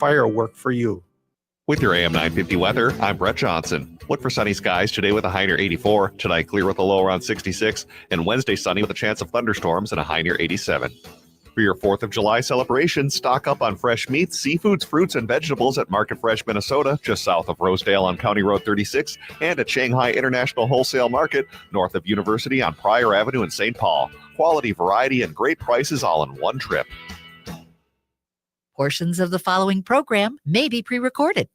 firework for you. With your AM 950 weather, I'm Brett Johnson. Look for sunny skies today with a high near 84, tonight clear with a low around 66, and Wednesday sunny with a chance of thunderstorms and a high near 87. For your 4th of July celebration, stock up on fresh meats, seafoods, fruits, and vegetables at Market Fresh, Minnesota, just south of Rosedale on County Road 36, and at Shanghai International Wholesale Market, north of University on Pryor Avenue in St. Paul. Quality, variety, and great prices all in one trip. Portions of the following program may be pre-recorded.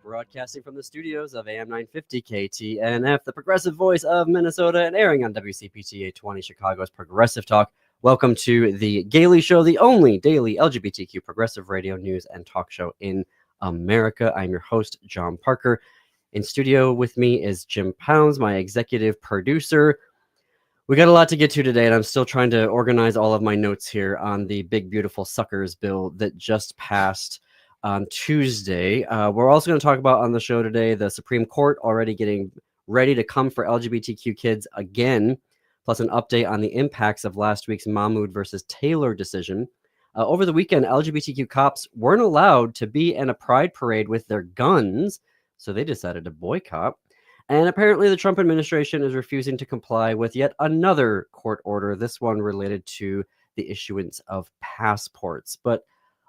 Broadcasting from the studios of AM 950 KTNF, the progressive voice of Minnesota, and airing on WCPT 820 Chicago's Progressive Talk. Welcome to the Gaily Show, the only daily LGBTQ progressive radio news and talk show in America. I'm your host, John Parker. In studio with me is Jim Pounds, my executive producer. We got a lot to get to today, and I'm still trying to organize all of my notes here on the big, beautiful suckers bill that just passed on Tuesday. We're also going to talk about on the show today the Supreme Court already getting ready to come for LGBTQ kids again, plus an update on the impacts of last week's Mahmoud versus Taylor decision. Over the weekend, LGBTQ cops weren't allowed to be in a pride parade with their guns, so they decided to boycott. And apparently the Trump administration is refusing to comply with yet another court order, this one related to the issuance of passports. But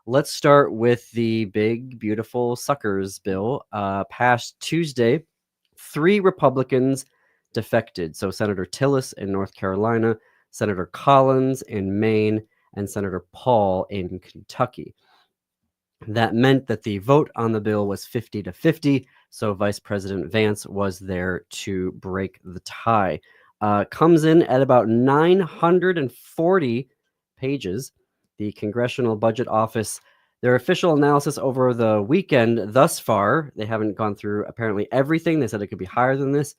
let's start with the big, beautiful suckers bill. Passed Tuesday, 3 Republicans defected. So Senator Tillis in North Carolina, Senator Collins in Maine, and Senator Paul in Kentucky. That meant that the vote on the bill was 50-50, so Vice President Vance was there to break the tie. Comes in at about 940 pages. The Congressional Budget Office, their official analysis over the weekend thus far, they haven't gone through apparently everything. They said it could be higher than this.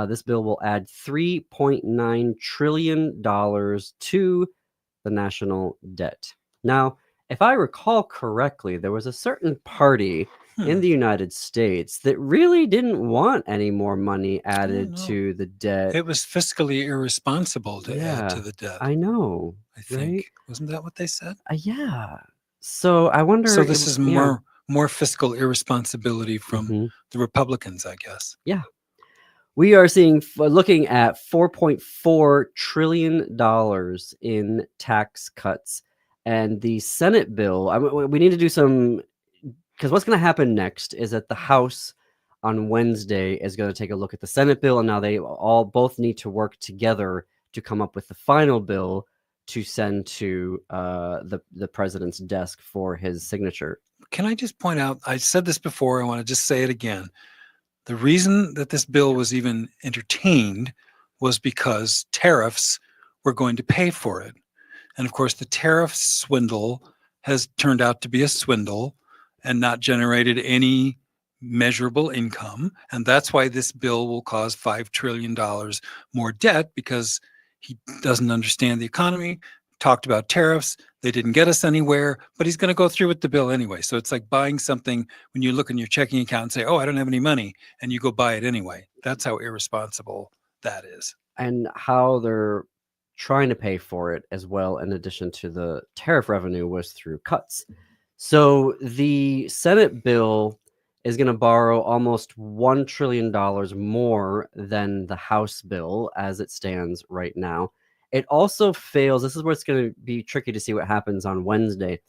This bill will add $3.9 trillion to the national debt. Now, if I recall correctly, there was a certain party in the United States that really didn't want any more money added to the debt. It was fiscally irresponsible to add to the debt. I know. I think. Right? Wasn't that what they said? Yeah. So I wonder. So this is more fiscal irresponsibility from the Republicans, I guess. Yeah. We are looking at $4.4 trillion in tax cuts. And the Senate bill, we need to do some, because what's going to happen next is that the House on Wednesday is going to take a look at the Senate bill, and now they both need to work together to come up with the final bill to send to the president's desk for his signature. Can I just point out, I said this before, I want to just say it again. The reason that this bill was even entertained was because tariffs were going to pay for it. And of course, the tariff swindle has turned out to be a swindle and not generated any measurable income. And that's why this bill will cause $5 trillion more debt, because he doesn't understand the economy, talked about tariffs. They didn't get us anywhere, but he's going to go through with the bill anyway. So it's like buying something when you look in your checking account and say, oh, I don't have any money, and you go buy it anyway. That's how irresponsible that is. And how they're trying to pay for it as well, in addition to the tariff revenue, was through cuts. So the Senate bill is going to borrow almost $1 trillion more than the House bill as it stands right now. It also fails. This is where it's going to be tricky to see what happens on Wednesday.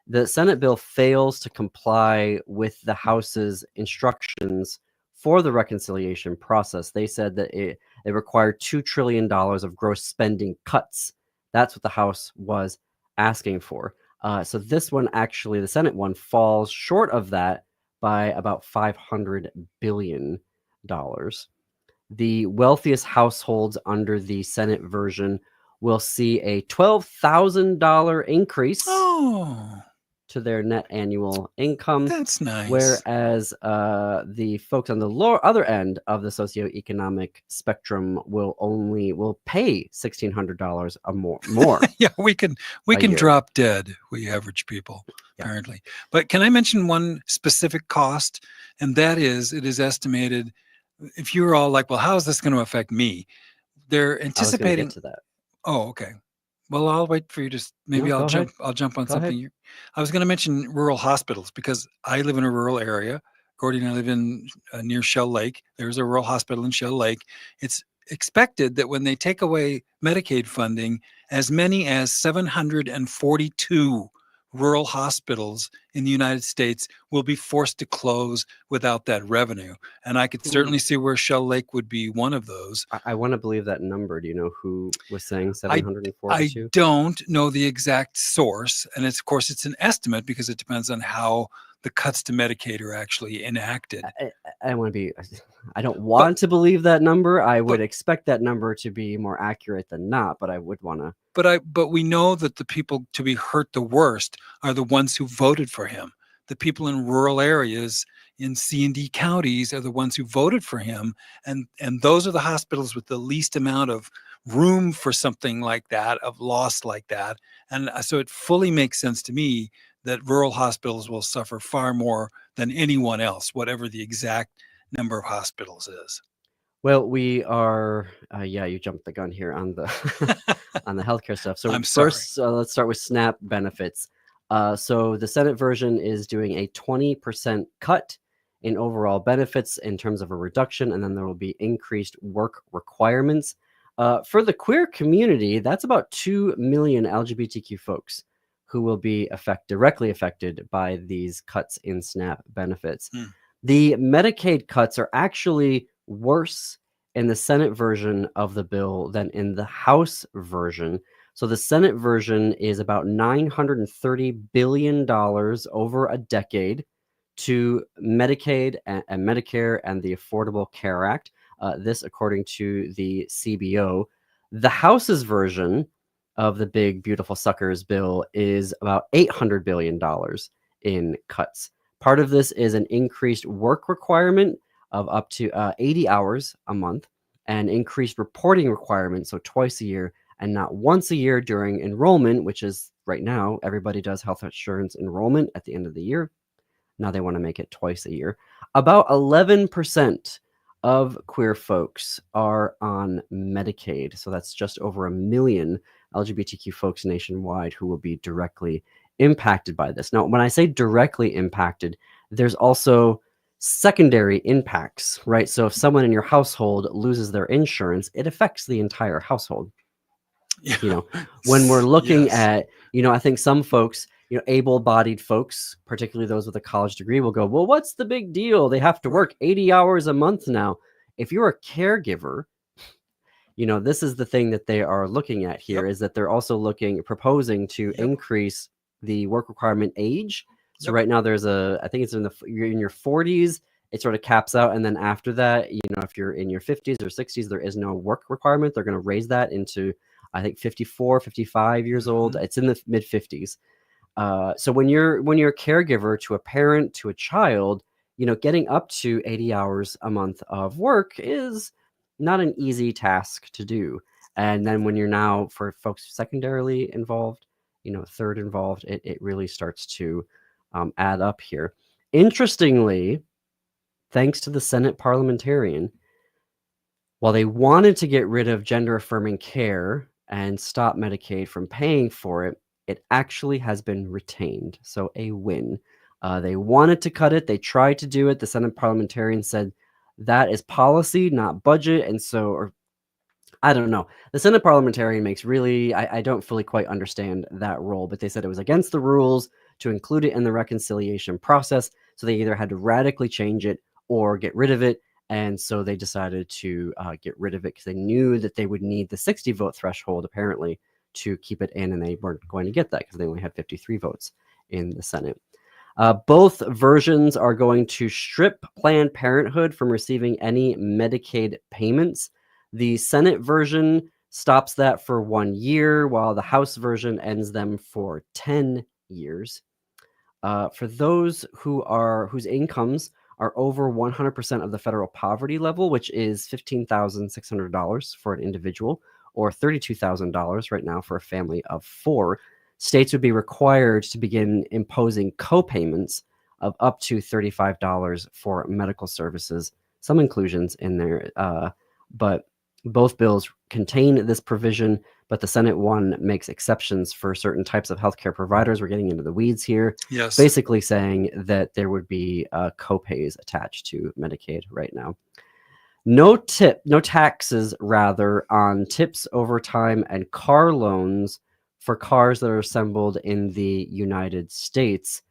The Senate bill fails to comply with the House's instructions for the reconciliation process. They said that it required $2 trillion of gross spending cuts. That's what the House was asking for. So this one, actually, the Senate one, falls short of that by about $500 billion. The wealthiest households under the Senate version will see a $12,000 increase to their net annual income. That's nice. Whereas the folks on the other end of the socioeconomic spectrum will pay $1,600 more. Yeah, we can year. drop dead, we average people, Yeah. apparently. But can I mention one specific cost? And that is, it is estimated, if you're all like, well, how is this going to affect me? They're I was going to anticipating. get to that. Oh, okay. Well, I'll wait for you to. Maybe No, I'll go jump. ahead. I'll jump on Go something. ahead. I was going to mention rural hospitals because I live in a rural area. Gordy and I live in near Shell Lake. There's a rural hospital in Shell Lake. It's expected that when they take away Medicaid funding, as many as 742 rural hospitals in the United States will be forced to close without that revenue. And I could certainly see where Shell Lake would be one of those. I want to believe that number. Do you know who was saying I 742? don't know the exact source, and of course it's an estimate because it depends on how the cuts to Medicaid are actually enacted. I want to be. I don't want to believe that number. I would expect that number to be more accurate than not, but I would want to. But we know that the people to be hurt the worst are the ones who voted for him. The people in rural areas in C and D counties are the ones who voted for him, and those are the hospitals with the least amount of room for something like that, of loss like that. And so it fully makes sense to me that rural hospitals will suffer far more than anyone else, whatever the exact number of hospitals is. Well, we are. Yeah, you jumped the gun here on the on the healthcare stuff. So I'm first, let's start with SNAP benefits. So the Senate version is doing a 20% cut in overall benefits in terms of a reduction, and then there will be increased work requirements. For the queer community, that's about 2 million LGBTQ folks who will be directly affected by these cuts in SNAP benefits. The Medicaid cuts are actually worse in the Senate version of the bill than in the House version. So the Senate version is about $930 billion over a decade to Medicaid and Medicare and the Affordable Care Act. This, according to the CBO. The House's version of the big, beautiful suckers bill is about $800 billion in cuts. Part of this is an increased work requirement of up to 80 hours a month and increased reporting requirements, so twice a year and not once a year during enrollment, which is right now, everybody does health insurance enrollment at the end of the year. Now they want to make it twice a year. About 11% of queer folks are on Medicaid. So that's just over 1 million LGBTQ folks nationwide who will be directly impacted by this. Now, when I say directly impacted, there's also secondary impacts, right? So if someone in your household loses their insurance, it affects the entire household. Yeah. You know, when we're looking at, I think some folks, able-bodied folks, particularly those with a college degree, will go, well, what's the big deal? They have to work 80 hours a month now. If you're a caregiver, this is the thing that they are looking at here, is that they're also proposing to increase the work requirement age. So right now there's I think it's you're in your 40s, it sort of caps out. And then after that, if you're in your 50s or 60s, there is no work requirement. They're going to raise that into, I think, 54, 55 years old. It's in the mid 50s. So when you're a caregiver to a parent, to a child, getting up to 80 hours a month of work is not an easy task to do. And then when you're now, for folks secondarily involved, third involved, it really starts to add up here. Interestingly, thanks to the Senate parliamentarian, while they wanted to get rid of gender affirming care and stop Medicaid from paying for it, it actually has been retained. So a win. They wanted to cut it. They tried to do it. The Senate parliamentarian said that is policy, not budget. And so, I don't know. The Senate parliamentarian makes I don't fully quite understand that role, but they said it was against the rules to include it in the reconciliation process. So they either had to radically change it or get rid of it. And so they decided to get rid of it because they knew that they would need the 60 vote threshold, apparently, to keep it in. And they weren't going to get that because they only had 53 votes in the Senate. Both versions are going to strip Planned Parenthood from receiving any Medicaid payments. The Senate version stops that for 1 year, while the House version ends them for 10 years. For those whose incomes are over 100% of the federal poverty level, which is $15,600 for an individual, or $32,000 right now for a family of 4, states would be required to begin imposing co-payments of up to $35 for medical services. Some inclusions in there, but both bills contain this provision, but the Senate one makes exceptions for certain types of healthcare providers. We're getting into the weeds here. Yes. Basically saying that there would be co-pays attached to Medicaid right now. No taxes rather on tips, overtime, and car loans for cars that are assembled in the United States.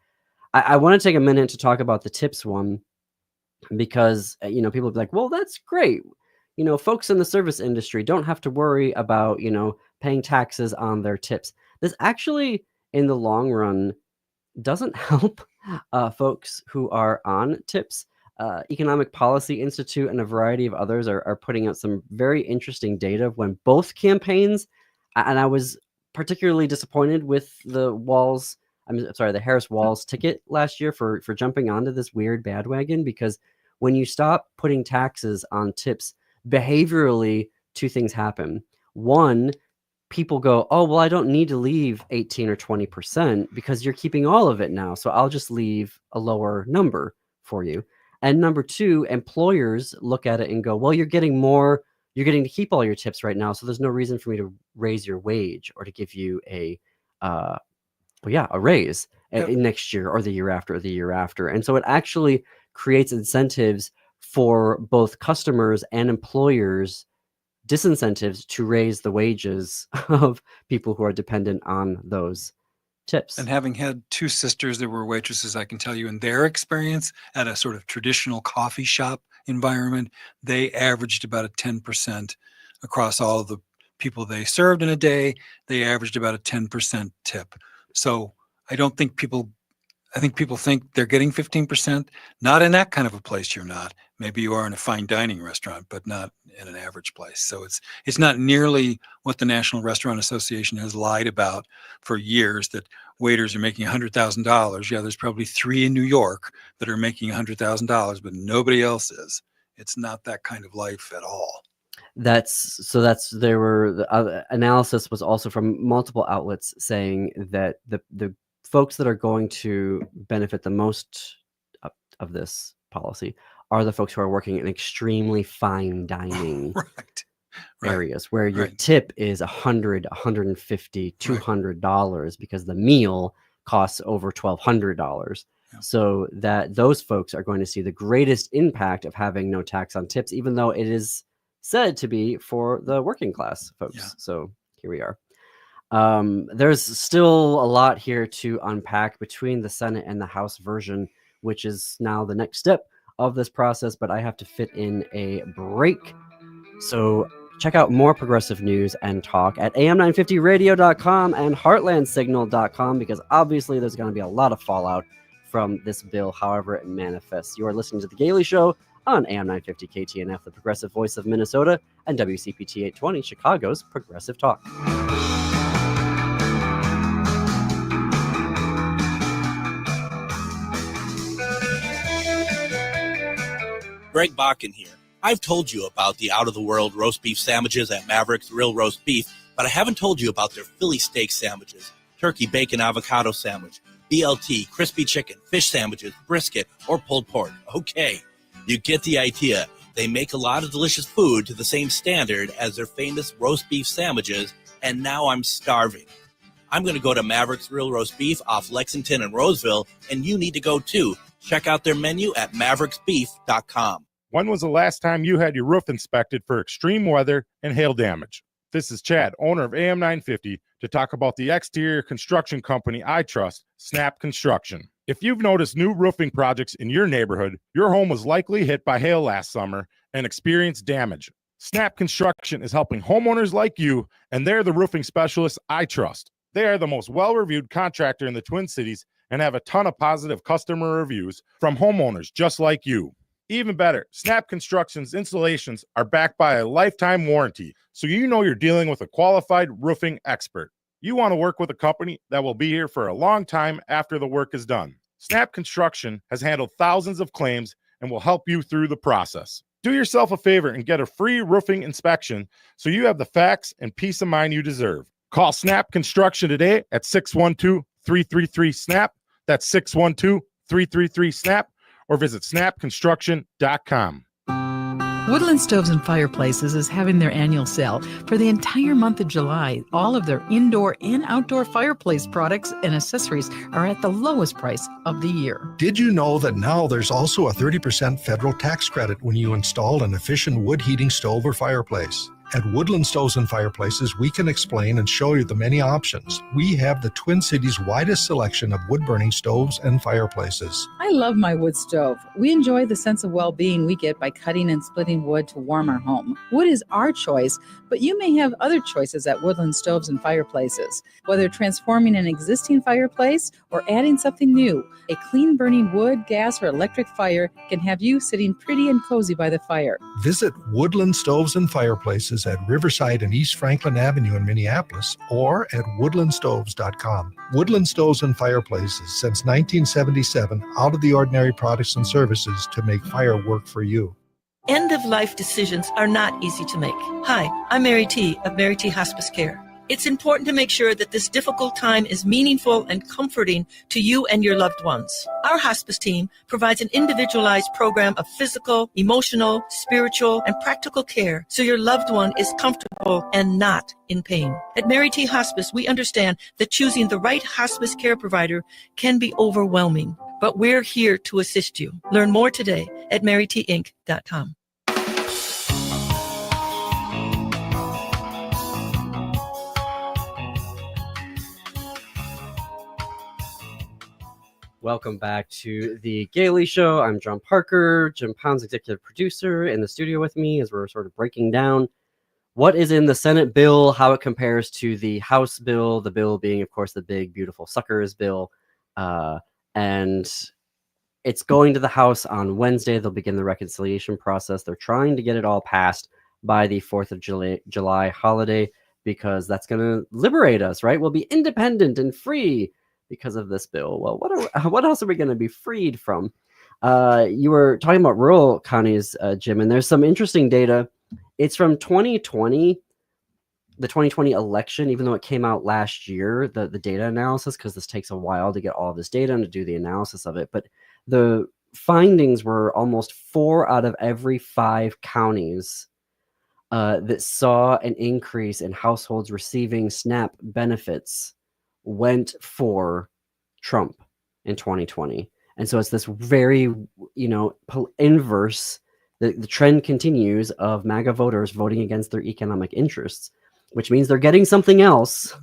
I want to take a minute to talk about the tips one, because people will be like, well, that's great. Folks in the service industry don't have to worry about paying taxes on their tips. This actually, in the long run, doesn't help folks who are on tips. Economic Policy Institute and a variety of others are putting out some very interesting data when both campaigns, and I was particularly disappointed with the Harris-Walz ticket last year for jumping onto this weird bandwagon, because when you stop putting taxes on tips, behaviorally, 2 things happen. One, people go, oh, well, I don't need to leave 18 or 20% because you're keeping all of it now, so I'll just leave a lower number for you. And number 2, employers look at it and go, well, you're getting to keep all your tips right now, so there's no reason for me to raise your wage or to give you a raise next year or the year after or the year after. And so it actually creates incentives for both customers and employers, disincentives to raise the wages of people who are dependent on those tips. And having had 2 sisters that were waitresses, I can tell you in their experience at a sort of traditional coffee shop environment, they averaged about a 10% across all of the people they served in a day. They averaged about a 10% tip. So I think people think they're getting 15%. Not in that kind of a place, you're not. Maybe you are in a fine dining restaurant, but not in an average place. So it's not nearly what the National Restaurant Association has lied about for years, that waiters are making $100,000. Yeah, there's probably 3 in New York that are making $100,000, but nobody else is. It's not that kind of life at all. The analysis was also from multiple outlets saying that the folks that are going to benefit the most of this policy are the folks who are working in extremely fine dining areas where your tip is $100, $150, $200 because the meal costs over $1,200. Yeah. So that those folks are going to see the greatest impact of having no tax on tips, even though it is said to be for the working class folks. Yeah. So here we are. There's still a lot here to unpack between the Senate and the House version, which is now the next step of this process, but I have to fit in a break. So check out more progressive news and talk at am950radio.com and heartlandsignal.com, because obviously there's going to be a lot of fallout from this bill, however it manifests. You are listening to The Gailey Show on AM950 KTNF, the progressive voice of Minnesota, and WCPT 820, Chicago's Progressive Talk. Greg Bakken here. I've told you about the out-of-the-world roast beef sandwiches at Maverick's Real Roast Beef, but I haven't told you about their Philly steak sandwiches, turkey bacon avocado sandwich, BLT, crispy chicken, fish sandwiches, brisket, or pulled pork. Okay, you get the idea. They make a lot of delicious food to the same standard as their famous roast beef sandwiches, and now I'm starving. I'm going to go to Maverick's Real Roast Beef off Lexington and Roseville, and you need to go too. Check out their menu at mavericksbeef.com. When was the last time you had your roof inspected for extreme weather and hail damage? This is Chad, owner of AM 950, to talk about the exterior construction company I trust, Snap Construction. If you've noticed new roofing projects in your neighborhood, your home was likely hit by hail last summer and experienced damage. Snap Construction is helping homeowners like you, and they're the roofing specialists I trust. They are the most well-reviewed contractor in the Twin Cities and have a ton of positive customer reviews from homeowners just like you. Even better, Snap Construction's installations are backed by a lifetime warranty, so you know you're dealing with a qualified roofing expert. You want to work with a company that will be here for a long time after the work is done. Snap Construction has handled thousands of claims and will help you through the process. Do yourself a favor and get a free roofing inspection so you have the facts and peace of mind you deserve. Call Snap Construction today at 612-333-SNAP. That's 612-333-SNAP, or visit snapconstruction.com. Woodland Stoves and Fireplaces is having their annual sale for the entire month of July. All of their indoor and outdoor fireplace products and accessories are at the lowest price of the year. Did you know that now there's also a 30% federal tax credit when you install an efficient wood heating stove or fireplace? At Woodland Stoves and Fireplaces, we can explain and show you the many options. We have the Twin Cities' widest selection of wood-burning stoves and fireplaces. I love my wood stove. We enjoy the sense of well-being we get by cutting and splitting wood to warm our home. Wood is our choice, but you may have other choices at Woodland Stoves and Fireplaces. Whether transforming an existing fireplace or adding something new, a clean-burning wood, gas, or electric fire can have you sitting pretty and cozy by the fire. Visit Woodland Stoves and Fireplaces at Riverside and East Franklin Avenue in Minneapolis or at woodlandstoves.com. Woodland Stoves and Fireplaces, since 1977, out of the ordinary products and services to make fire work for you. End-of-life decisions are not easy to make. Hi, I'm Mary T. of Mary T. Hospice Care. It's important to make sure that this difficult time is meaningful and comforting to you and your loved ones. Our hospice team provides an individualized program of physical, emotional, spiritual, and practical care so your loved one is comfortable and not in pain. At Mary T. Hospice, we understand that choosing the right hospice care provider can be overwhelming, but we're here to assist you. Learn more today at marytinc.com. Welcome back to the Gailey Show. I'm John Parker, Jim Pound's executive producer, in the studio with me as we're sort of breaking down what is in the Senate bill, how it compares to the House bill, the bill being, of course, the big, beautiful suckers bill. And it's going to the House on Wednesday. They'll begin the reconciliation process. They're trying to get it all passed by the 4th of July holiday because that's going to liberate us, right? We'll be independent and free because of this bill. Well, what else are we going to be freed from? You were talking about rural counties, Jim, and there's some interesting data. It's from 2020, the 2020 election, even though it came out last year, the data analysis, because this takes a while to get all of this data and to do the analysis of it. But the findings were almost 4 out of every 5 counties that saw an increase in households receiving SNAP benefits went for Trump in 2020. And so it's this very, inverse, the trend continues of MAGA voters voting against their economic interests, which means they're getting something else.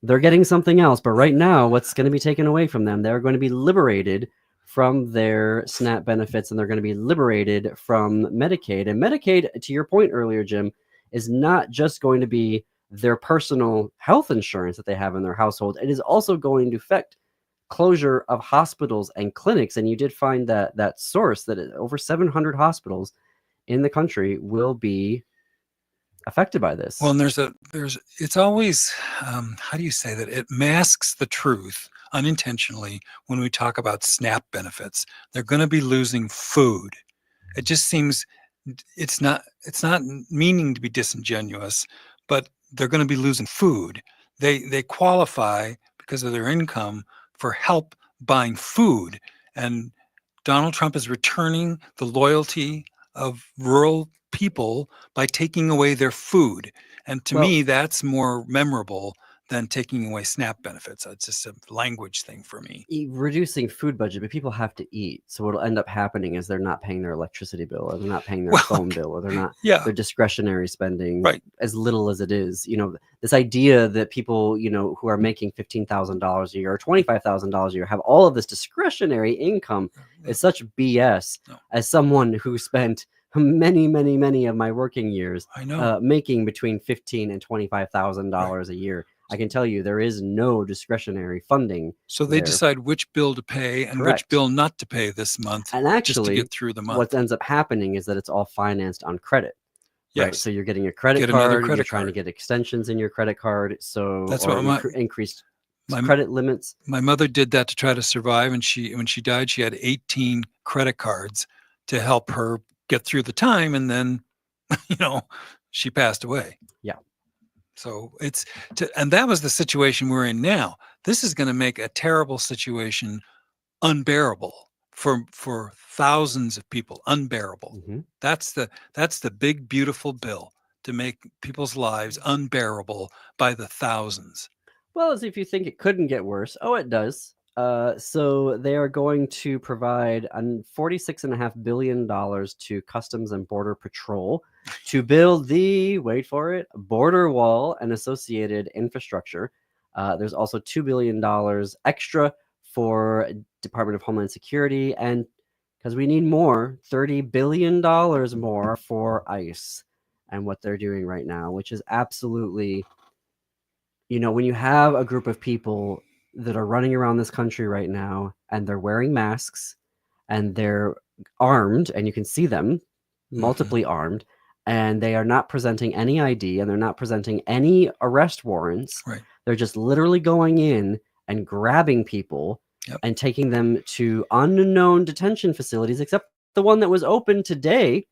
But right now, what's going to be taken away from them? They're going to be liberated from their SNAP benefits, and they're going to be liberated from Medicaid. And Medicaid, to your point earlier, Jim, is not just going to be their personal health insurance that they have in their household. It is also going to affect closure of hospitals and clinics. And you did find that source that over 700 hospitals in the country will be affected by this. Well, and it's always, how do you say that? It masks the truth unintentionally when we talk about SNAP benefits. They're going to be losing food. It just seems it's not meaning to be disingenuous, but they're going to be losing food. They qualify because of their income for help buying food. And Donald Trump is returning the loyalty of rural people by taking away their food. And to me, that's more memorable than taking away SNAP benefits. It's just a language thing for me. Reducing food budget, but people have to eat. So what'll end up happening is they're not paying their electricity bill, or they're not paying their phone bill, or they're not their discretionary spending, as little as it is. This idea that people, who are making $15,000 a year or $25,000 a year have all of this discretionary income is such BS. As someone who spent many of my working years making between $15,000 and $25,000 a year, I can tell you there is no discretionary funding. So they decide which bill to pay and which bill not to pay this month, and actually, just to get through the month. What ends up happening is that it's all financed on credit. Yes. Right? So you're getting a credit card. You're trying to get extensions in your credit card. So that's increased credit limits. My mother did that to try to survive, and when she died, she had 18 credit cards to help her get through the time, and then, she passed away. Yeah. So and that was the situation we're in now. This is going to make a terrible situation unbearable for thousands of people. Unbearable. Mm-hmm. That's the big beautiful bill to make people's lives unbearable by the thousands. Well, as if you think it couldn't get worse. Oh, it does. So they are going to provide $46.5 billion to Customs and Border Patrol to build the, wait for it, border wall and associated infrastructure. There's also $2 billion extra for Department of Homeland Security, and because we need more, $30 billion more for ICE and what they're doing right now, which is absolutely, when you have a group of people that are running around this country right now and they're wearing masks and they're armed, and you can see them multiply armed, and they are not presenting any ID and they're not presenting any arrest warrants. Right. They're just literally going in and grabbing people and taking them to unknown detention facilities, except the one that was open today,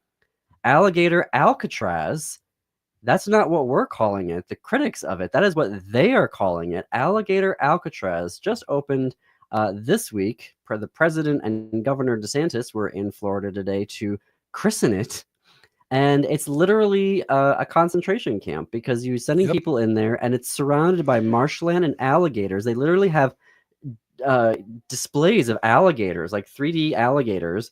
Alligator Alcatraz. That's not what we're calling it. The critics of it, that is what they are calling it. Alligator Alcatraz just opened this week. The president and Governor DeSantis were in Florida today to christen it. And it's literally a concentration camp because you're sending people in there, and it's surrounded by marshland and alligators. They literally have displays of alligators, like 3D alligators,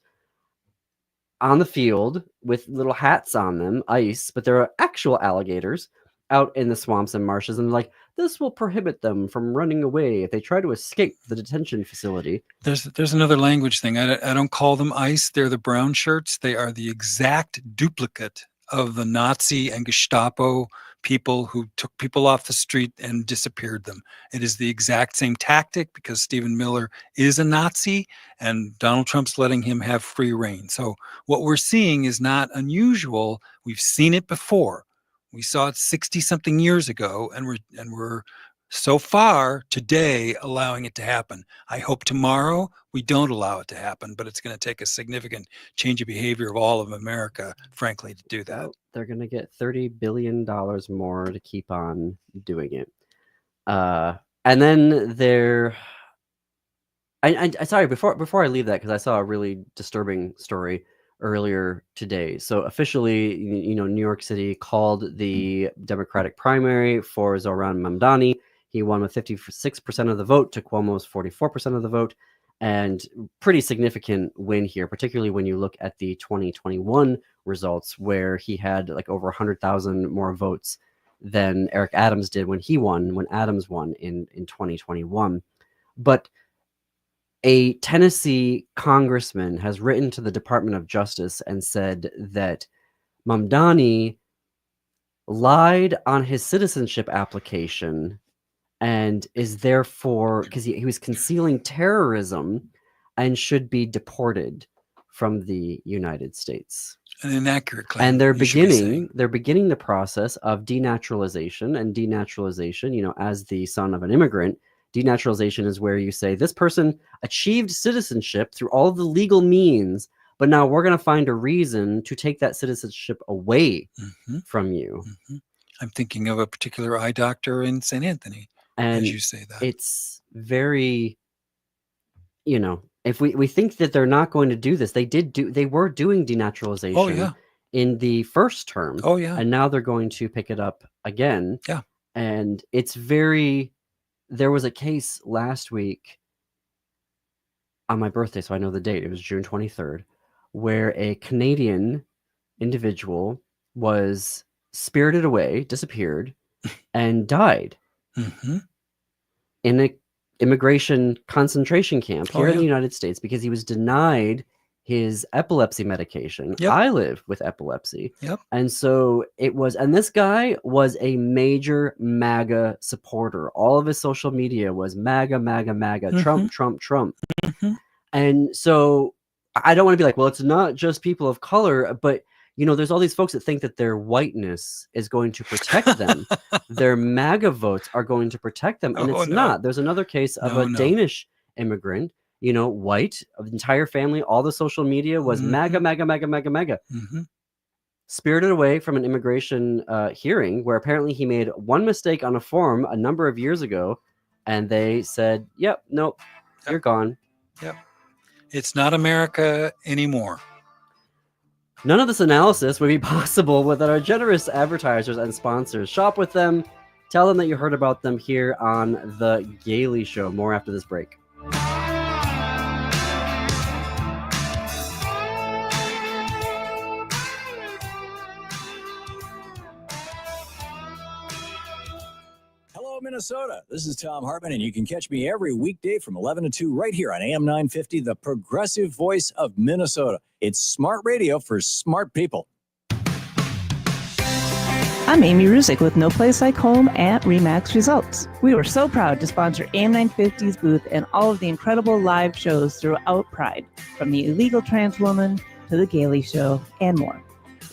on the field with little hats on them, ice, but there are actual alligators out in the swamps and marshes, and this will prohibit them from running away if they try to escape the detention facility. There's another language thing. I don't call them ICE. They're the brown shirts. They are the exact duplicate of the Nazi and Gestapo people who took people off the street and disappeared them. It is the exact same tactic because Stephen Miller is a Nazi and Donald Trump's letting him have free reign. So what we're seeing is not unusual. We've seen it before. We saw it 60-something years ago, and we're so far today allowing it to happen. I hope tomorrow we don't allow it to happen, but it's going to take a significant change of behavior of all of America, frankly, to do that. Well, they're going to get $30 billion more to keep on doing it. And then sorry, before I leave that, because I saw a really disturbing story earlier today. So officially, New York City called the Democratic primary for Zohran Mamdani. He won with 56% of the vote to Cuomo's 44% of the vote, and pretty significant win here, particularly when you look at the 2021 results, where he had over 100,000 more votes than Eric Adams did when Adams won in 2021. But a Tennessee congressman has written to the Department of Justice and said that Mamdani lied on his citizenship application and is therefore, because he was concealing terrorism, and should be deported from the United States. An inaccurate claim. And they're beginning the process of denaturalization. And denaturalization, as the son of an immigrant, denaturalization is where you say this person achieved citizenship through all of the legal means, but now we're going to find a reason to take that citizenship away from you. I'm thinking of a particular eye doctor in St. Anthony. And as you say that, it's very, if we think that they're not going to do this, they were doing denaturalization in the first term. And now they're going to pick it up again. And it's there was a case last week on my birthday, so I know the date. It was June 23rd, where a Canadian individual was spirited away, disappeared, and died in an immigration concentration camp here in the United States because he was denied his epilepsy medication. I live with epilepsy. And so it was, and this guy was a major MAGA supporter. All of his social media was MAGA, MAGA, MAGA, Trump, Trump, Trump. And so I don't want to be like, well, it's not just people of color, but there's all these folks that think that their whiteness is going to protect them. Their MAGA votes are going to protect them. And it's not. There's another case of a Danish immigrant, white, the entire family, all the social media was MAGA, MAGA, MAGA, MAGA, MAGA. Spirited away from an immigration hearing where apparently he made one mistake on a form a number of years ago. And they said, yep, nope, you're gone. Yep. It's not America anymore. None of this analysis would be possible without our generous advertisers and sponsors. Shop with them. Tell them that you heard about them here on The Gailey Show. More after this break. Hello, Minnesota. This is Tom Hartman, and you can catch me every weekday from 11 to 2 right here on AM 950, the progressive voice of Minnesota. It's smart radio for smart people. I'm Amy Rusick with No Place Like Home at RE/MAX Results. We were so proud to sponsor AM 950's booth and all of the incredible live shows throughout Pride, from the illegal trans woman to the Gailey Show and more.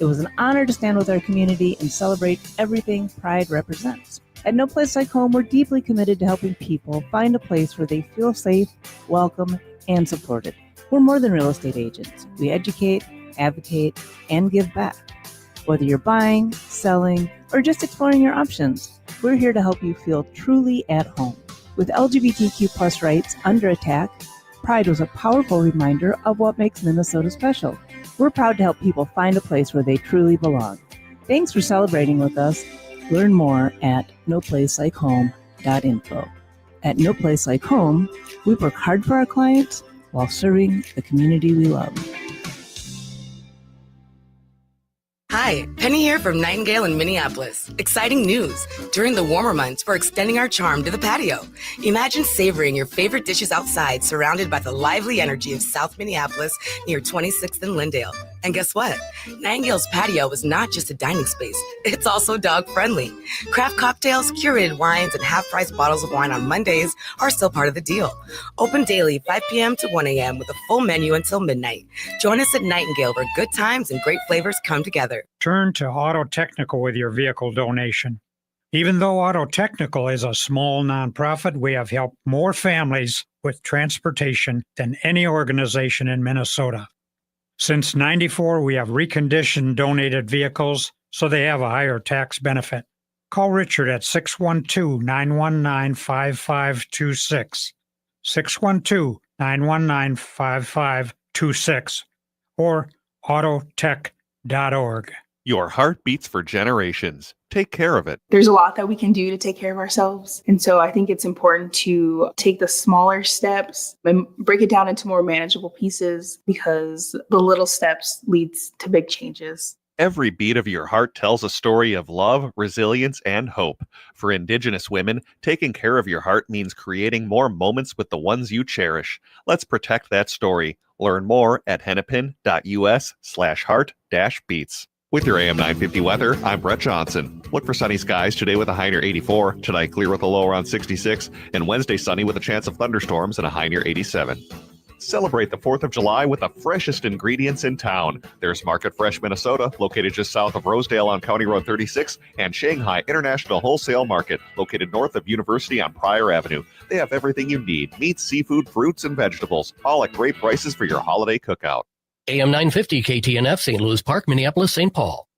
It was an honor to stand with our community and celebrate everything Pride represents. At No Place Like Home, we're deeply committed to helping people find a place where they feel safe, welcome, and supported. We're more than real estate agents. We educate, advocate, and give back. Whether you're buying, selling, or just exploring your options, we're here to help you feel truly at home. With LGBTQ plus rights under attack, Pride was a powerful reminder of what makes Minnesota special. We're proud to help people find a place where they truly belong. Thanks for celebrating with us. Learn more at noplacelikehome.info. At No Place Like Home, we work hard for our clients while serving the community we love. Hi, Penny here from Nightingale in Minneapolis. Exciting news! During the warmer months, we're extending our charm to the patio. Imagine savoring your favorite dishes outside, surrounded by the lively energy of South Minneapolis near 26th and Lindale. And guess what? Nightingale's patio is not just a dining space, it's also dog-friendly. Craft cocktails, curated wines, and half-price bottles of wine on Mondays are still part of the deal. Open daily 5 p.m. to 1 a.m. with a full menu until midnight. Join us at Nightingale where good times and great flavors come together. Turn to Auto Technical with your vehicle donation. Even though Auto Technical is a small nonprofit, we have helped more families with transportation than any organization in Minnesota. Since '94, we have reconditioned donated vehicles so they have a higher tax benefit. Call Richard at 612-919-5526, 612-919-5526, or autotech.org. Your heart beats for generations. Take care of it. There's a lot that we can do to take care of ourselves. And so I think it's important to take the smaller steps and break it down into more manageable pieces, because the little steps leads to big changes. Every beat of your heart tells a story of love, resilience, and hope. For Indigenous women, taking care of your heart means creating more moments with the ones you cherish. Let's protect that story. Learn more at hennepin.us/heart-beats. With your AM 950 weather, I'm Brett Johnson. Look for sunny skies today with a high near 84. Tonight, clear with a low around 66. And Wednesday, sunny with a chance of thunderstorms and a high near 87. Celebrate the 4th of July with the freshest ingredients in town. There's Market Fresh Minnesota, located just south of Rosedale on County Road 36, and Shanghai International Wholesale Market, located north of University on Pryor Avenue. They have everything you need: meat, seafood, fruits, and vegetables, all at great prices for your holiday cookout. AM 950 KTNF, St. Louis Park, Minneapolis, St. Paul.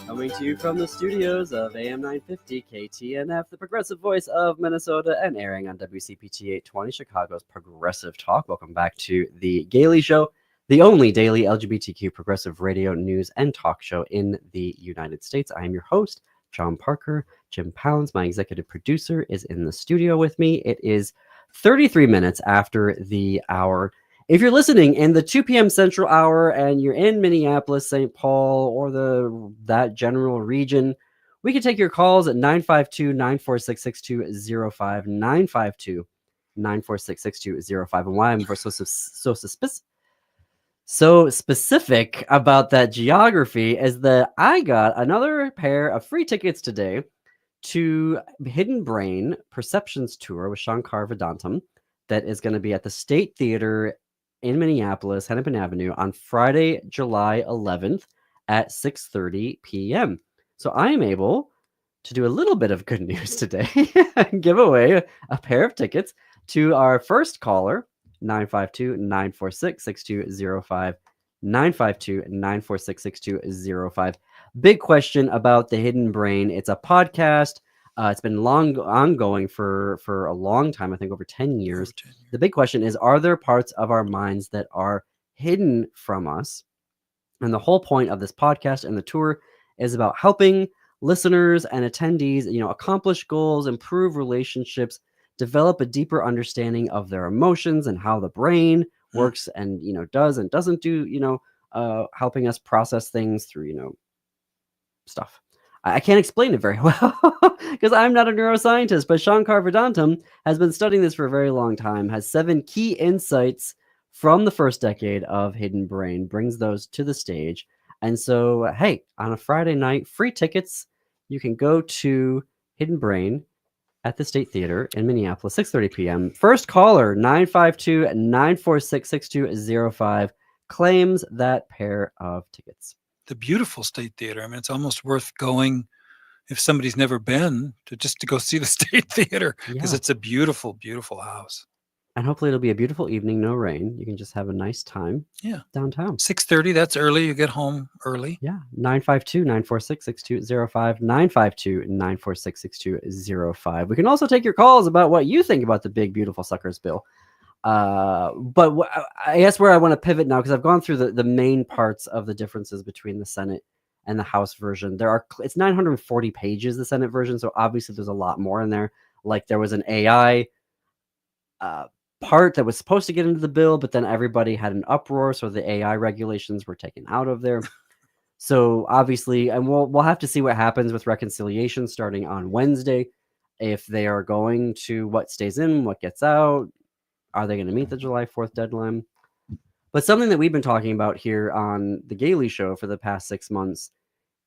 Coming to you from the studios of AM 950 KTNF, the progressive voice of Minnesota, and airing on WCPT 820, Chicago's Progressive Talk. Welcome back to The Gailey Show, the only daily LGBTQ progressive radio, news, and talk show in the United States. I am your host, John Parker. Jim Pounds, my executive producer, is in the studio with me. It is 33 minutes after the hour. If you're listening in the 2 p.m. Central Hour and you're in Minneapolis, St. Paul, or that general region, we can take your calls at 952-946-6205, 952-946-6205. And why I'm so specific about that geography is that I got another pair of free tickets today to Hidden Brain Perceptions Tour with Shankar Vedantam that is going to be at the State Theater in Minneapolis, Hennepin Avenue on Friday, July 11th at 6:30 p.m. So I am able to do a little bit of good news today and give away a pair of tickets to our first caller, 952-946-6205, 952-946-6205. Big question about the Hidden Brain. It's a podcast. It's been ongoing for a long time, I think over 10 years. The big question is, are there parts of our minds that are hidden from us? And the whole point of this podcast and the tour is about helping listeners and attendees, accomplish goals, improve relationships, develop a deeper understanding of their emotions and how the brain works and, does and doesn't do, helping us process things through, stuff. I can't explain it very well because I'm not a neuroscientist, but Shankar Vedantam has been studying this for a very long time, has 7 key insights from the first decade of Hidden Brain, brings those to the stage. And so, hey, on a Friday night, free tickets. You can go to Hidden Brain at the State Theater in Minneapolis, 6:30 p.m. First caller, 952-946-6205, claims that pair of tickets. The beautiful State Theater. I mean, it's almost worth going if somebody's never been to go see the State Theater because it's a beautiful, beautiful house. And hopefully it'll be a beautiful evening, no rain. You can just have a nice time downtown. 6:30, that's early. You get home early. Yeah, 952-946-6205, 952-946-6205. We can also take your calls about what you think about the big, beautiful suckers bill. But I guess where I want to pivot now, because I've gone through the main parts of the differences between the Senate and the House version. It's 940 pages, the Senate version, so obviously there's a lot more in there. Like there was an AI part that was supposed to get into the bill, but then everybody had an uproar, so the AI regulations were taken out of there. So obviously, and we'll have to see what happens with reconciliation starting on Wednesday, if they are going to what stays in, what gets out. Are they going to meet the July 4th deadline? But something that we've been talking about here on the Gailey Show for the past 6 months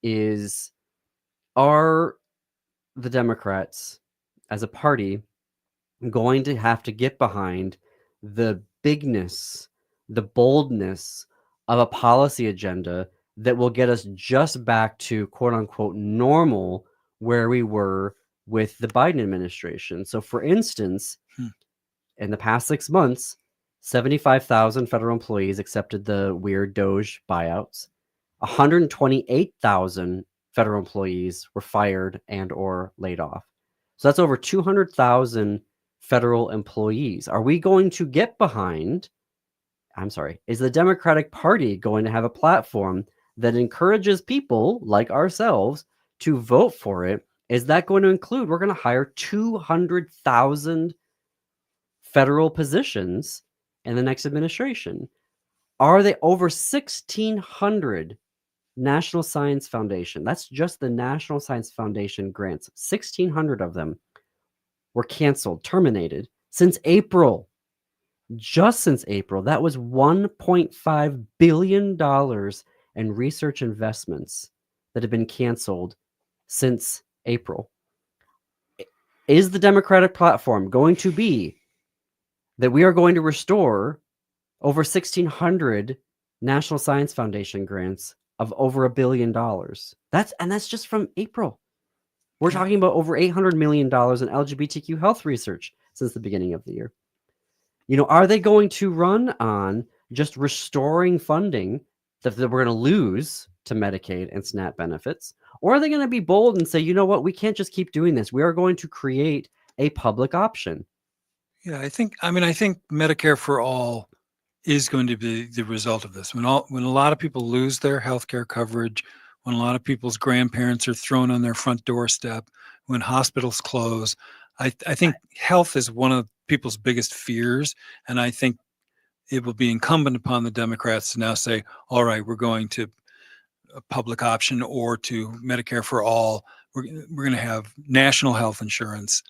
is, are the Democrats as a party going to have to get behind the bigness, the boldness of a policy agenda that will get us just back to quote unquote normal where we were with the Biden administration? So for instance, in the past 6 months, 75,000 federal employees accepted the weird Doge buyouts. 128,000 federal employees were fired and or laid off. So that's over 200,000 federal employees. Are we going to get behind? Is the Democratic Party going to have a platform that encourages people like ourselves to vote for it? Is that going to include, we're going to hire 200,000 federal positions in the next administration? Are they over 1,600 National Science Foundation? That's just the National Science Foundation grants. 1,600 of them were canceled, terminated since April. Just since April. That was $1.5 billion in research investments that have been canceled since April. Is the Democratic platform going to be that we are going to restore over 1,600 National Science Foundation grants of over $1 billion? That's just from April. We're talking about over $800 million in LGBTQ health research since the beginning of the year. Are they going to run on just restoring funding that we're going to lose to Medicaid and SNAP benefits? Or are they going to be bold and say, you know what, we can't just keep doing this. We are going to create a public option. Yeah, I think Medicare for all is going to be the result of this. When a lot of people lose their health care coverage, when a lot of people's grandparents are thrown on their front doorstep, when hospitals close, I think health is one of people's biggest fears. And I think it will be incumbent upon the Democrats to now say, all right, we're going to a public option or to Medicare for all. We're going to have national health insurance.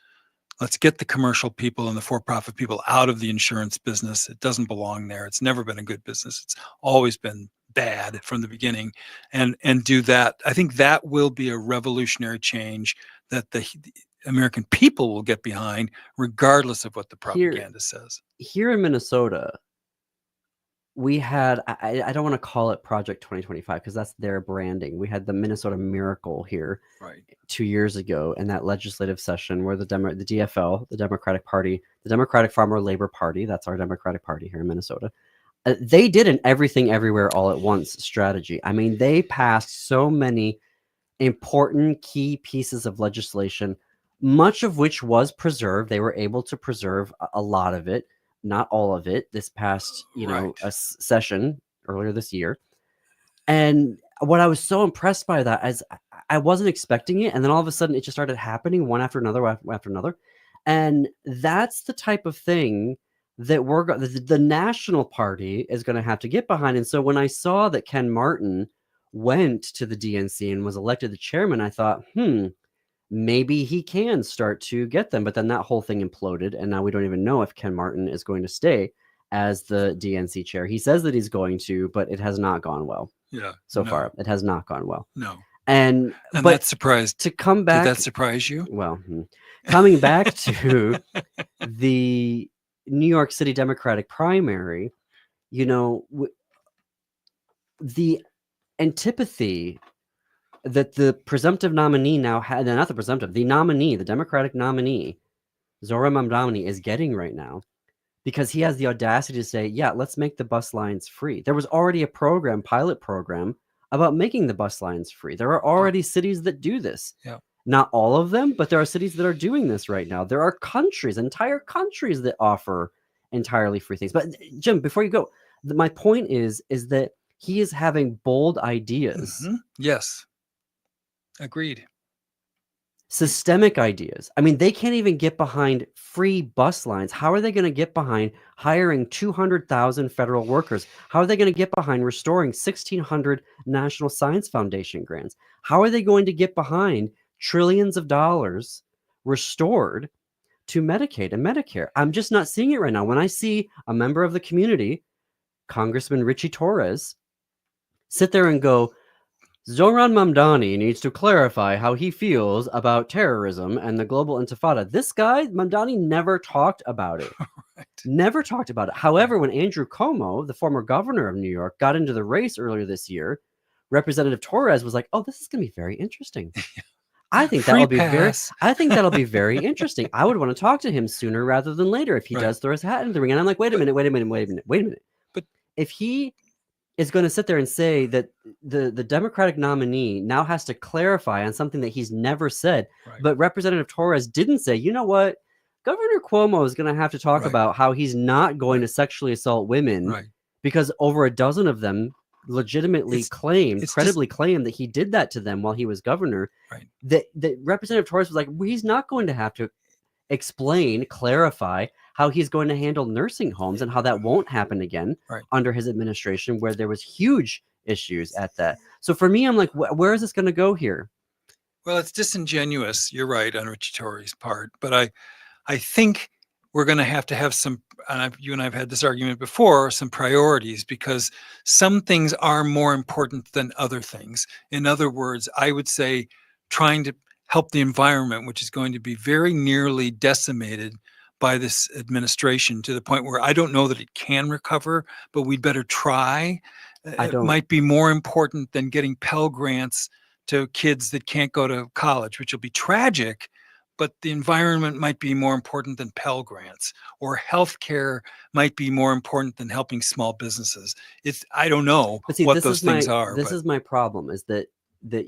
Let's get the commercial people and the for-profit people out of the insurance business. It doesn't belong there. It's never been a good business. It's always been bad from the beginning, and do that. I think that will be a revolutionary change that the American people will get behind, regardless of what the propaganda says. Here in Minnesota, we had, I don't want to call it Project 2025 because that's their branding. We had the Minnesota Miracle here 2 years ago in that legislative session where the DFL, the Democratic Party, the Democratic Farmer Labor Party, that's our Democratic Party here in Minnesota, they did an everything everywhere all at once strategy. I mean, they passed so many important key pieces of legislation, much of which was preserved. They were able to preserve a lot of it, not all of it, this past, a session earlier this year. And what I was so impressed by that is I wasn't expecting it. And then all of a sudden it just started happening one after another, after another. And that's the type of thing that the National Party is going to have to get behind. And so when I saw that Ken Martin went to the DNC and was elected the chairman, I thought, maybe he can start to get them. But then that whole thing imploded, and now we don't even know if Ken Martin is going to stay as the DNC chair. He says that he's going to, but it has not gone well. Yeah. So far, it has not gone well. No. And but that surprised to come back. Did that surprise you? Well, coming back to the New York City Democratic primary, the antipathy that the presumptive nominee now had, not the presumptive, the nominee, the Democratic nominee, Zohran Mamdani, is getting right now, because he has the audacity to say, yeah, let's make the bus lines free. There was already a pilot program about making the bus lines free. There are already cities that do this. Yeah. Not all of them, but there are cities that are doing this right now. There are entire countries that offer entirely free things. But Jim, before you go, my point is that he is having bold ideas. Yes. Agreed. Systemic ideas. I mean, they can't even get behind free bus lines. How are they going to get behind hiring 200,000 federal workers? How are they going to get behind restoring 1,600 National Science Foundation grants? How are they going to get behind trillions of dollars restored to Medicaid and Medicare? I'm just not seeing it right now. When I see a member of the community, Congressman Richie Torres, sit there and go, Zohran Mamdani needs to clarify how he feels about terrorism and the global intifada. This guy, Mamdani, never talked about it. Never talked about it. However, when Andrew Cuomo, the former governor of New York, got into the race earlier this year, Representative Torres was like, "Oh, this is going to be very interesting. I think that'll be very interesting. I would want to talk to him sooner rather than later if he does throw his hat in the ring." And I'm like, wait a minute. But if he is going to sit there and say that the Democratic nominee now has to clarify on something that he's never said, but Representative Torres didn't say, you know what, Governor Cuomo is going to have to talk about how he's not going to sexually assault women because over a dozen of them legitimately credibly claimed that he did that to them while he was governor. That Representative Torres was like, well, he's not going to have to clarify how he's going to handle nursing homes and how that won't happen again under his administration, where there was huge issues at that. So for me, I'm like, where is this going to go here? Well, it's disingenuous. You're right on Richie Torres' part, but I think we're going to have some, and you and I have had this argument before, some priorities, because some things are more important than other things. In other words, I would say trying to help the environment, which is going to be very nearly decimated by this administration, to the point where I don't know that it can recover, but we'd better try. It might be more important than getting Pell Grants to kids that can't go to college, which will be tragic, but the environment might be more important than Pell Grants, or healthcare might be more important than helping small businesses. I don't know what those things are. This is my problem, is that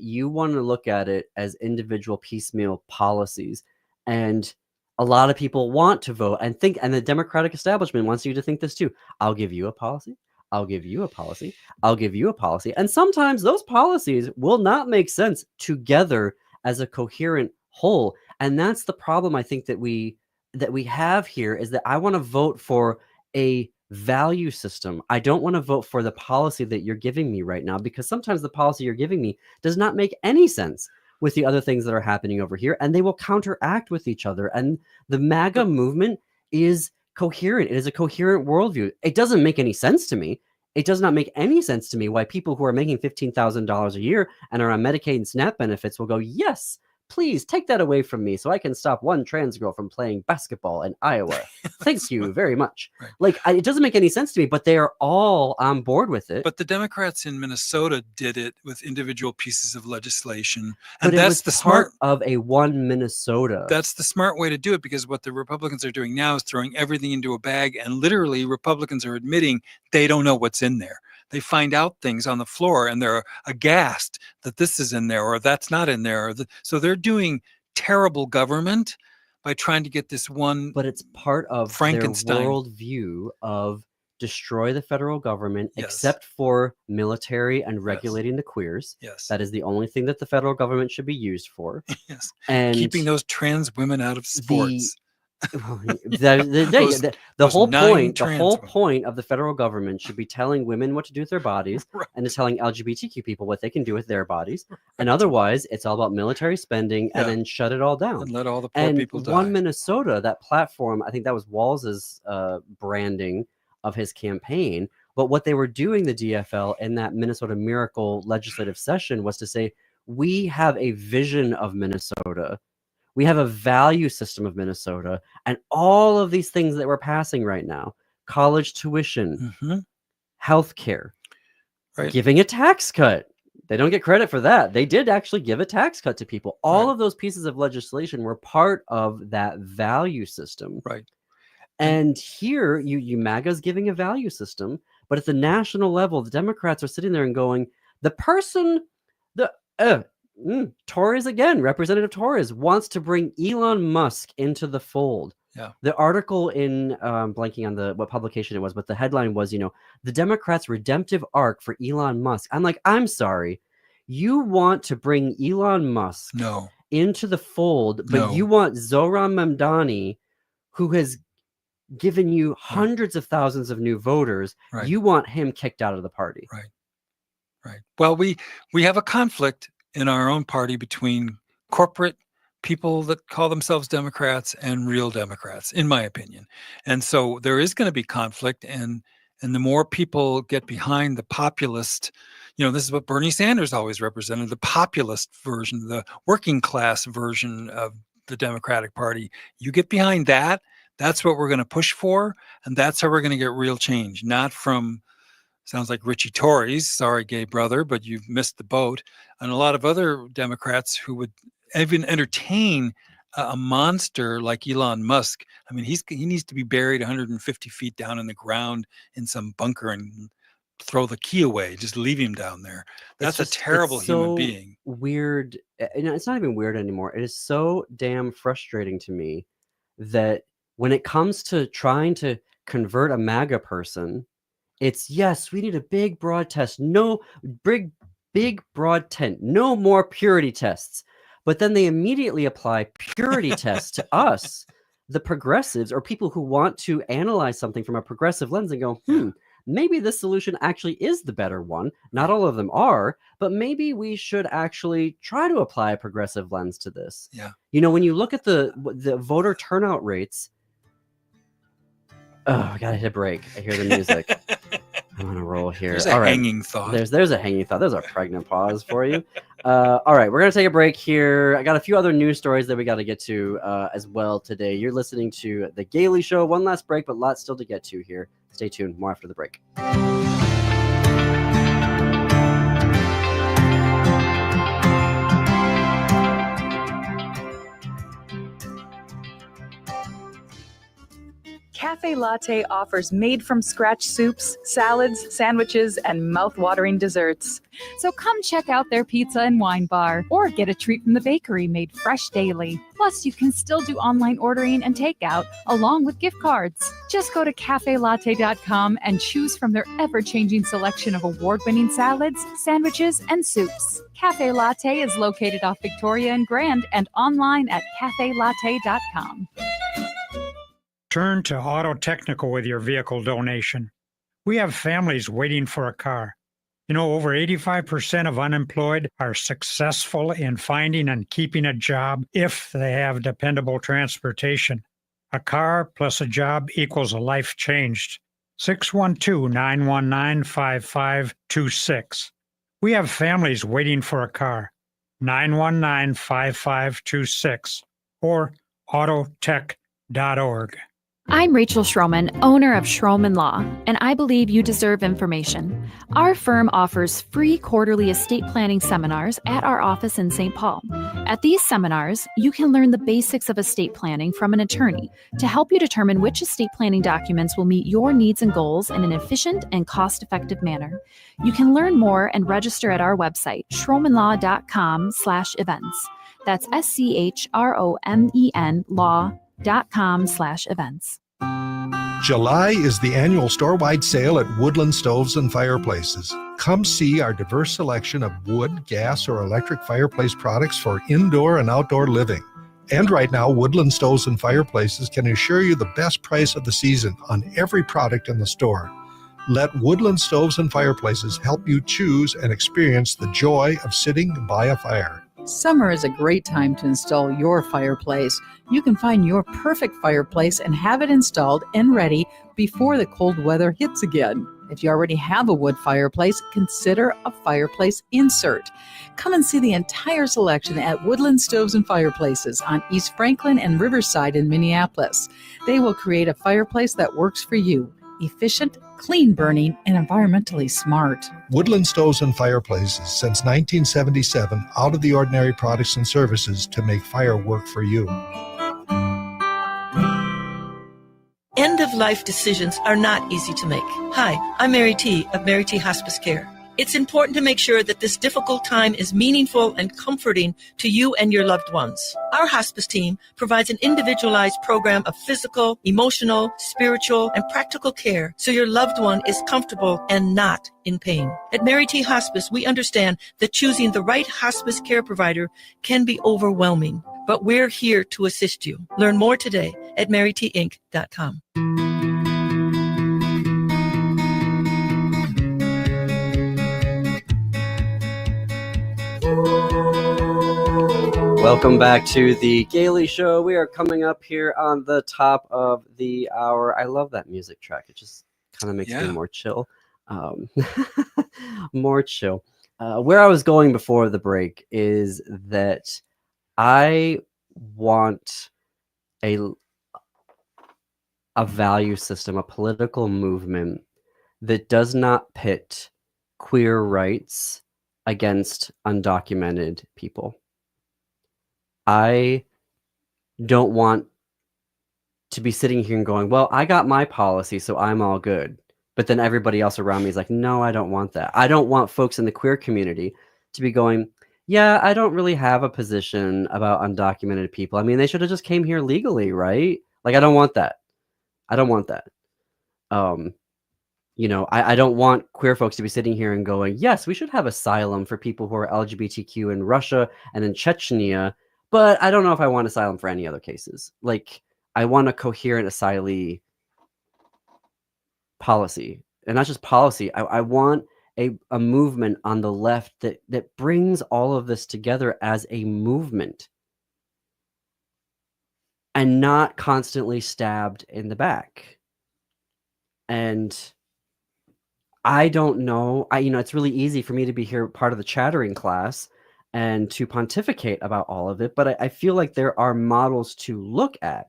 you want to look at it as individual piecemeal policies, and a lot of people want to vote and think, and the Democratic establishment wants you to think this too. I'll give you a policy. I'll give you a policy. I'll give you a policy. And sometimes those policies will not make sense together as a coherent whole. And that's the problem I think that we have here, is that I want to vote for a value system. I don't want to vote for the policy that you're giving me right now, because sometimes the policy you're giving me does not make any sense with the other things that are happening over here, and they will counteract with each other. And the MAGA movement is coherent. It is a coherent worldview. It doesn't make any sense to me. It does not make any sense to me why people who are making $15,000 a year and are on Medicaid and SNAP benefits will go, yes, Please take that away from me so I can stop one trans girl from playing basketball in Iowa. Thank you very much. Right. Like, it doesn't make any sense to me, but they are all on board with it. But the Democrats in Minnesota did it with individual pieces of legislation. But And it that's was the part smart of a one Minnesota. That's the smart way to do it, because what the Republicans are doing now is throwing everything into a bag, and literally Republicans are admitting they don't know what's in there. They find out things on the floor and they're aghast that this is in there or that's not in there. So they're doing terrible government by trying to get this one. But it's part of Frankenstein their worldview of destroy the federal government, Yes. except for military and regulating the queers. Yes. That is the only thing that the federal government should be used for. Yes. And keeping those trans women out of sports. The Those whole 9 point, the trans whole women. point of the federal government should be telling women what to do with their bodies and to telling LGBTQ people what they can do with their bodies. And otherwise, it's all about military spending and Yeah. then shut it all down. And let all the poor And people die. One Minnesota, that platform, I think that was Walls's branding of his campaign. But what they were doing, the DFL, in that Minnesota Miracle legislative session was to say, we have a vision of Minnesota. We have a value system of Minnesota, and all of these things that we're passing right now, college tuition, healthcare, Right. giving a tax cut. They don't get credit for that. They did actually give a tax cut to people. All of those pieces of legislation were part of that value system. Right. And here, you MAGA's giving a value system, but at the national level, the Democrats are sitting there and going, the person, Torres again, Representative Torres wants to bring Elon Musk into the fold. Yeah. The article in blanking on what publication it was, but the headline was, the Democrats' redemptive arc for Elon Musk. I'm like, I'm sorry. You want to bring Elon Musk into the fold, but you want Zohran Mamdani, who has given you hundreds of thousands of new voters. Right. You want him kicked out of the party. Right. Right. Well, we have a conflict in our own party between corporate people that call themselves Democrats and real Democrats, in my opinion. And so there is going to be conflict, and the more people get behind the populist, this is what Bernie Sanders always represented, the populist version, the working class version of the Democratic Party. You get behind that, that's what we're going to push for, and that's how we're going to get real change, not from sounds like Richie Torres, sorry, gay brother, but you've missed the boat, and a lot of other Democrats who would even entertain a monster like Elon Musk. I mean, he needs to be buried 150 feet down in the ground in some bunker and throw the key away. Just leave him down there. That's a terrible human being. Weird. It's not even weird anymore. It is so damn frustrating to me that when it comes to trying to convert a MAGA person, it's yes, we need a big broad test. No big broad tent. No more purity tests. But then they immediately apply purity tests to us, the progressives, or people who want to analyze something from a progressive lens and go, maybe this solution actually is the better one. Not all of them are, but maybe we should actually try to apply a progressive lens to this. Yeah. When you look at the voter turnout rates, I gotta hit a break. I hear the music. I'm on a roll here. There's a hanging thought. There's a hanging thought. There's a pregnant pause for you. All right, we're gonna take a break here. I got a few other news stories that we got to get to as well today. You're listening to The Gailey Show. One last break, but lots still to get to here. Stay tuned. More after the break. Cafe Latte offers made-from-scratch soups, salads, sandwiches, and mouth-watering desserts. So come check out their pizza and wine bar, or get a treat from the bakery made fresh daily. Plus, you can still do online ordering and takeout, along with gift cards. Just go to cafelatte.com and choose from their ever-changing selection of award-winning salads, sandwiches, and soups. Cafe Latte is located off Victoria and Grand and online at cafelatte.com. Turn to Auto Technical with your vehicle donation. We have families waiting for a car. Over 85% of unemployed are successful in finding and keeping a job if they have dependable transportation. A car plus a job equals a life changed. 612-919-5526. We have families waiting for a car. 919-5526 or autotech.org. I'm Rachel Schroman, owner of Schroman Law, and I believe you deserve information. Our firm offers free quarterly estate planning seminars at our office in St. Paul. At these seminars, you can learn the basics of estate planning from an attorney to help you determine which estate planning documents will meet your needs and goals in an efficient and cost-effective manner. You can learn more and register at our website, schromenlaw.com/events. That's SCHROMEN law.com/events. July is the annual store-wide sale at Woodland Stoves and Fireplaces. Come see our diverse selection of wood, gas, or electric fireplace products for indoor and outdoor living. And right now, Woodland Stoves and Fireplaces can assure you the best price of the season on every product in the store. Let Woodland Stoves and Fireplaces help you choose and experience the joy of sitting by a fire. Summer is a great time to install your fireplace. You can find your perfect fireplace and have it installed and ready before the cold weather hits again. If you already have a wood fireplace, consider a fireplace insert. Come and see the entire selection at Woodland Stoves and Fireplaces on East Franklin and Riverside in Minneapolis. They will create a fireplace that works for you. Efficient, clean burning, and environmentally smart. Woodland Stoves and Fireplaces, since 1977, out of the ordinary products and services to make fire work for you. End-of-life decisions are not easy to make. Hi, I'm Mary T. of Mary T. Hospice Care. It's important to make sure that this difficult time is meaningful and comforting to you and your loved ones. Our hospice team provides an individualized program of physical, emotional, spiritual, and practical care so your loved one is comfortable and not in pain. At Mary T. Hospice, we understand that choosing the right hospice care provider can be overwhelming, but we're here to assist you. Learn more today at marytinc.com. Welcome back to the Gailey Show. We are coming up here on the top of the hour. I love that music track. It just kind of makes me more chill. More chill. Where I was going before the break is that I want a value system, a political movement that does not pit queer rights against undocumented people. I don't want to be sitting here and going, well, I got my policy, so I'm all good. But then everybody else around me is like, no, I don't want that. I don't want folks in the queer community to be going, yeah, I don't really have a position about undocumented people. I mean, they should have just came here legally, right? Like, I don't want that. I don't want that. You know, I don't want queer folks to be sitting here and going, yes, we should have asylum for people who are LGBTQ in Russia and in Chechnya, but I don't know if I want asylum for any other cases. Like, I want a coherent asylee policy. And not just policy. I want a movement on the left that brings all of this together as a movement and not constantly stabbed in the back. And I don't know. It's really easy for me to be here part of the chattering class and to pontificate about all of it. But I feel like there are models to look at.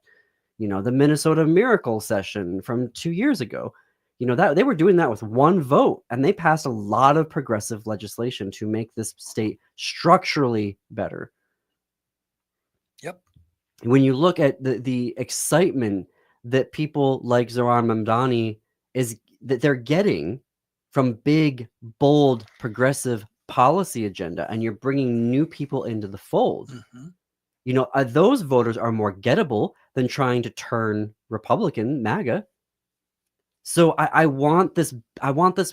You know, the Minnesota Miracle Session from 2 years ago. You know, that they were doing that with one vote, and they passed a lot of progressive legislation to make this state structurally better. Yep. When you look at the excitement that people like Zoran Mamdani that they're getting from big, bold, progressive policy agenda, and you're bringing new people into the fold. Mm-hmm. You know, those voters are more gettable than trying to turn Republican, MAGA. So I want this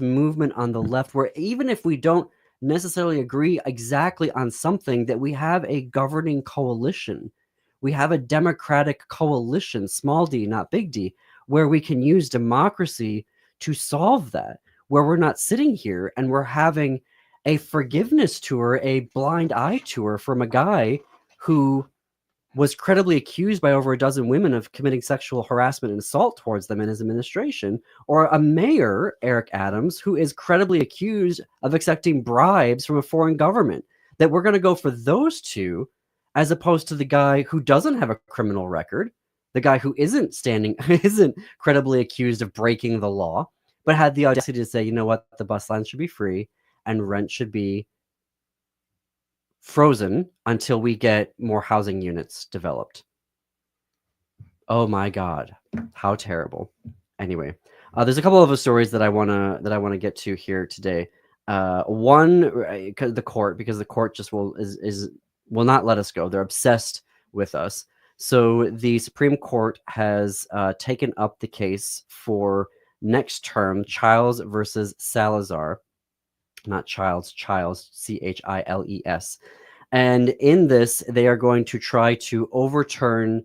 movement on the left where even if we don't necessarily agree exactly on something, that we have a governing coalition. We have a democratic coalition, small d, not big D, where we can use democracy to solve that, where we're not sitting here and we're having a forgiveness tour, a blind eye tour from a guy who was credibly accused by over a dozen women of committing sexual harassment and assault towards them in his administration, or a mayor, Eric Adams, who is credibly accused of accepting bribes from a foreign government. that we're going to go for those two as opposed to the guy who doesn't have a criminal record, the guy who isn't credibly accused of breaking the law, but had the audacity to say, you know what, the bus line should be free and rent should be frozen until we get more housing units developed. Oh my God, how terrible. Anyway, there's a couple of stories that I wanna get to here today. One, because the court just will not let us go. They're obsessed with us. So the Supreme Court has taken up the case for next term, Childs versus Salazar. Not Childs, Chiles, Chiles. And in this, they are going to try to overturn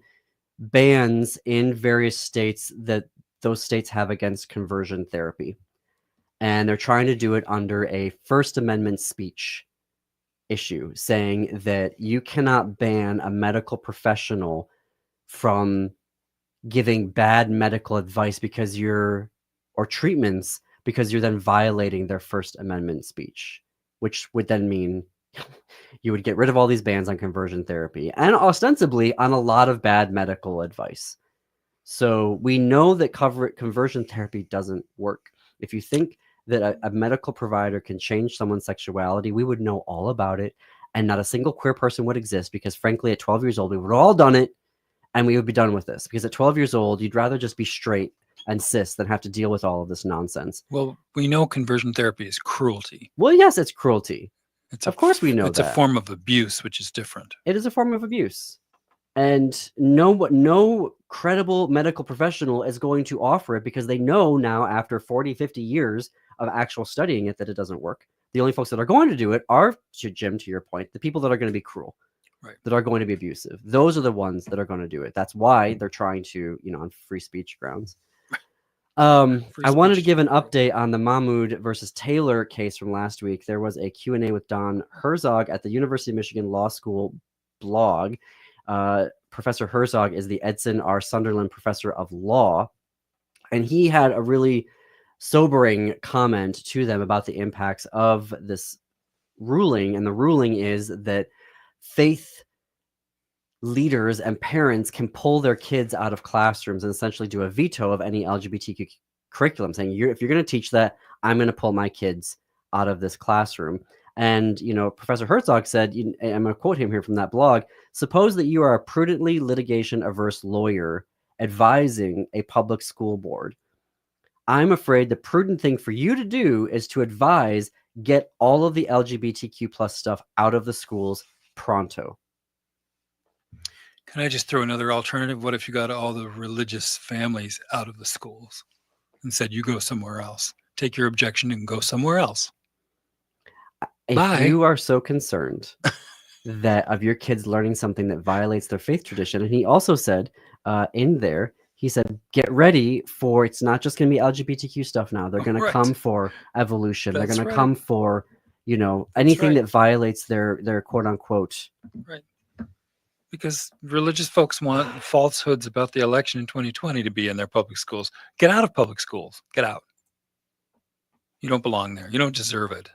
bans in various states that those states have against conversion therapy. And they're trying to do it under a First Amendment speech issue, saying that you cannot ban a medical professional from giving bad medical advice or treatments because you're then violating their First Amendment speech, which would then mean you would get rid of all these bans on conversion therapy and ostensibly on a lot of bad medical advice. So we know that conversion therapy doesn't work. If you think that a medical provider can change someone's sexuality, we would know all about it, and not a single queer person would exist, because frankly, at 12 years old, we would have all done it, and we would be done with this. Because at 12 years old, you'd rather just be straight and cis than have to deal with all of this nonsense. Well, we know conversion therapy is cruelty. Well, yes, it's cruelty. Of course we know it's that. a form of abuse, which is different. It is a form of abuse. And no credible medical professional is going to offer it, because they know now, after 40, 50 years of actual studying it, that it doesn't work. The only folks that are going to do it are, Jim, to your point, the people that are going to be cruel, right, that are going to be abusive. Those are the ones that are going to do it. That's why they're trying to, on free speech grounds. I wanted to give an update on the Mahmoud versus Taylor case from last week. There was a Q&A with Don Herzog at the University of Michigan Law School blog. Professor Herzog is the Edson R. Sunderland Professor of Law, and he had a really sobering comment to them about the impacts of this ruling. And the ruling is that faith leaders and parents can pull their kids out of classrooms and essentially do a veto of any LGBTQ curriculum, saying, if you're going to teach that, I'm going to pull my kids out of this classroom. And, Professor Herzog said, I'm going to quote him here from that blog, suppose that you are a prudently litigation-averse lawyer advising a public school board. I'm afraid the prudent thing for you to do is to advise, get all of the LGBTQ plus stuff out of the schools pronto. Can I just throw another alternative? What if you got all the religious families out of the schools and said, you go somewhere else? Take your objection and go somewhere else. If you are so concerned that of your kids learning something that violates their faith tradition, and he also said in there, he said, get ready for, it's not just going to be LGBTQ stuff now. They're going to come for evolution. They're going to come for, anything that violates their quote unquote. Right. Because religious folks want falsehoods about the election in 2020 to be in their public schools. Get out of public schools. Get out. You don't belong there. You don't deserve it.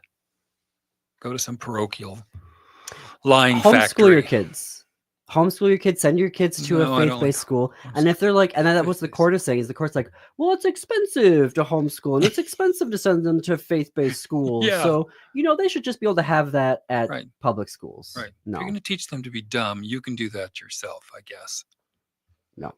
Go to some parochial lying factory. Homeschool your kids. Homeschool your kids. Send your kids to a faith-based school. And if they're like, and that's what the court is saying, is the court's like, well, it's expensive to homeschool and it's expensive to send them to faith-based schools. Yeah. So, they should just be able to have that at public schools. Right. No. If you're going to teach them to be dumb, you can do that yourself, I guess. No.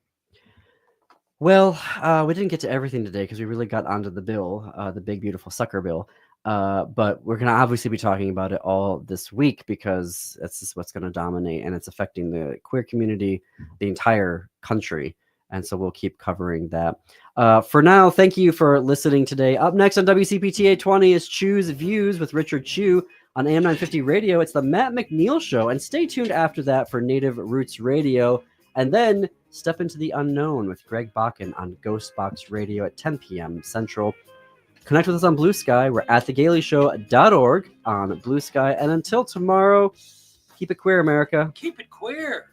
Well, we didn't get to everything today because we really got onto the bill, the big, beautiful sucker bill. But we're going to obviously be talking about it all this week, because that's just what's going to dominate, and it's affecting the queer community, the entire country. And so we'll keep covering that. For now, thank you for listening today. Up next on WCPT 820 is Choose Views with Richard Chu on AM 950 Radio. It's the Matt McNeil Show. And stay tuned after that for Native Roots Radio. And then step into the unknown with Greg Bakken on Ghost Box Radio at 10 p.m. Central. Connect with us on Blue Sky. We're at thegaileyshow.org on Blue Sky. And until tomorrow, keep it queer, America. Keep it queer.